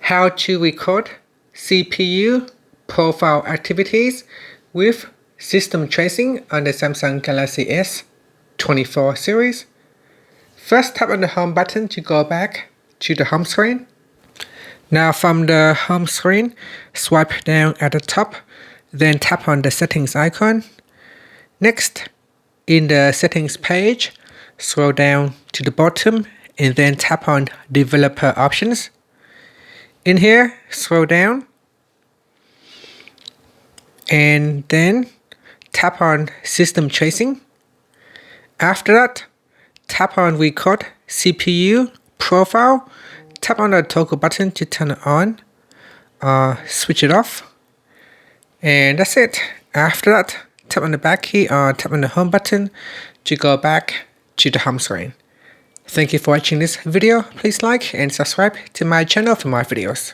how to record CPU profile activities with system tracing on the Samsung Galaxy S24 series. First, tap on the home button to go back to the home screen. Now from the home screen, swipe down at the top, then tap on the settings icon. Next, in the settings page, scroll down to the bottom and then tap on developer options. In here, scroll down and then tap on system tracing. After that, tap on record CPU profile. Tap on the toggle button to turn it on, switch it off, and that's it. After that, tap on the back key or tap on the home button to go back to the home screen. Thank you for watching this video. Please like and subscribe to my channel for more videos.